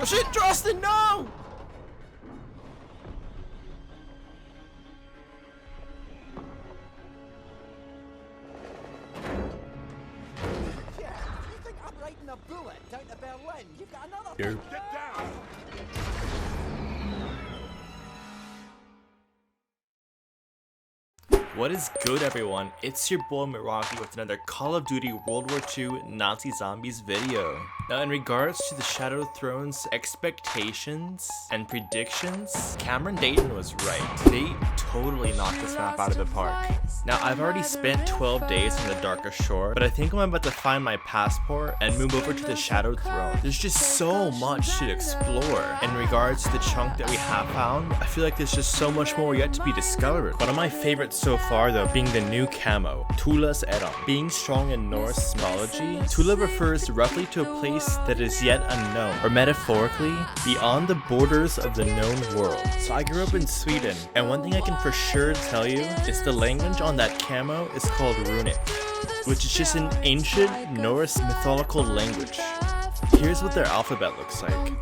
Oh shit, Justin, no! Yeah, you think I'm riding a bullet down to Berlin? You've got another Yo. thing. Get down! What is good, everyone? It's your boy Miraki with another Call of Duty World War II Nazi Zombies video. Now, in regards to the Shadow Throne's expectations and predictions, Cameron Dayton was right. They totally knocked this map out of the park. Now, I've already spent 12 days on the Darkest Shore, but I think I'm about to find my passport and move over to the Shadow Throne. There's just so much to explore. In regards to the chunk that we have found, I feel like there's just so much more yet to be discovered. One of my favorites so far, though, being the new Camo, Thule's Errand. Being strong in Norse mythology, Thule refers roughly to a place that is yet unknown, or metaphorically, beyond the borders of the known world. So I grew up in Sweden, and one thing I can for sure tell you is the language on that Camo is called Runic, which is just an ancient Norse mythological language. Here's what their alphabet looks like.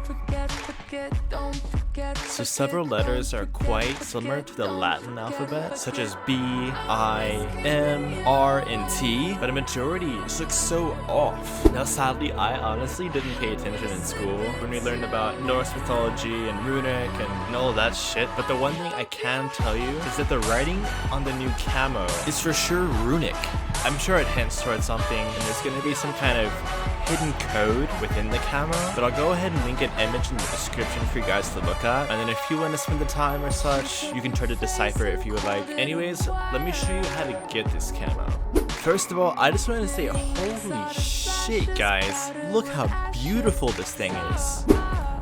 So several letters are quite similar to the Latin alphabet, such as B, I, M, R, and T, but a majority just looks so off. Now sadly, I honestly didn't pay attention in school when we learned about Norse mythology and Runic and all that shit, but the one thing I can tell you is that the writing on the new Camo is for sure Runic. I'm sure it hints towards something, and there's going to be some kind of hidden code within the Camo, but I'll go ahead and link an image in the description for you guys to look at, and then if you want to spend the time or such, you can try to decipher it if you would like. Anyways, let me show you how to get this Camo. First of all, I just want to say, holy shit guys, look how beautiful this thing is.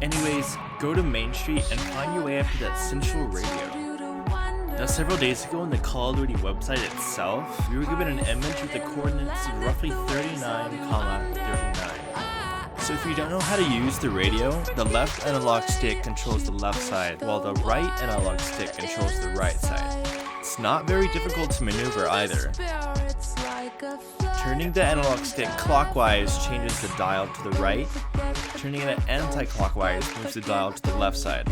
Anyways, go to Main Street and find your way up to that central radio. Now, several days ago on the Call of Duty website itself, we were given an image with the coordinates of roughly 39,39. So if you don't know how to use the radio, the left analog stick controls the left side, while the right analog stick controls the right side. It's not very difficult to maneuver either. Turning the analog stick clockwise changes the dial to the right. Turning it anti-clockwise moves the dial to the left side.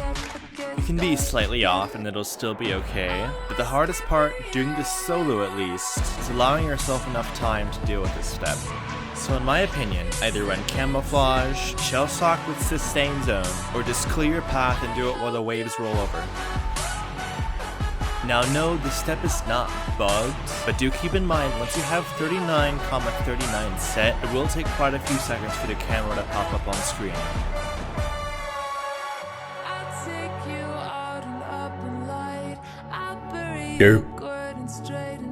You can be slightly off and it'll still be okay, but the hardest part, doing this solo at least, is allowing yourself enough time to deal with this step. So in my opinion, either run camouflage, shell sock with sustain zone, or just clear your path and do it while the waves roll over. Now no, this step is not bugged, but do keep in mind once you have 39,39 set, it will take quite a few seconds for the camera to pop up on screen.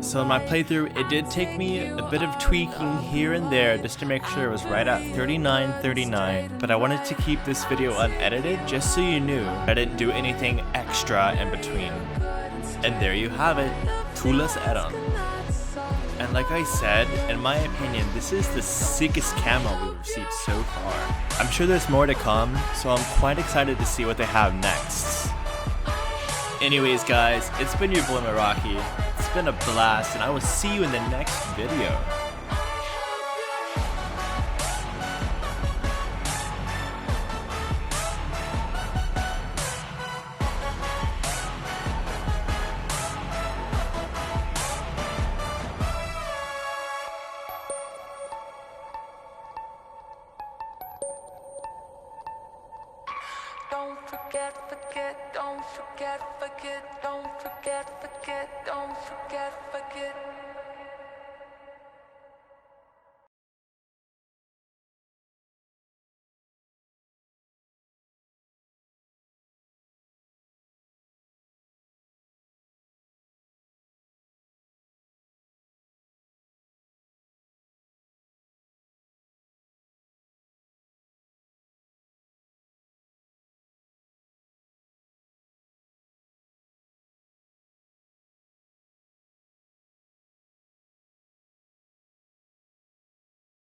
So in my playthrough, it did take me a bit of tweaking here and there just to make sure it was right at 39,39, but I wanted to keep this video unedited just so you knew I didn't do anything extra in between. And there you have it, Thule's Errand. And like I said, in my opinion, this is the sickest Camo we've received so far. I'm sure there's more to come, so I'm quite excited to see what they have next. Anyways guys, it's been your boy Miraki. It's been a blast, and I will see you in the next video. Don't forget, don't forget, don't forget.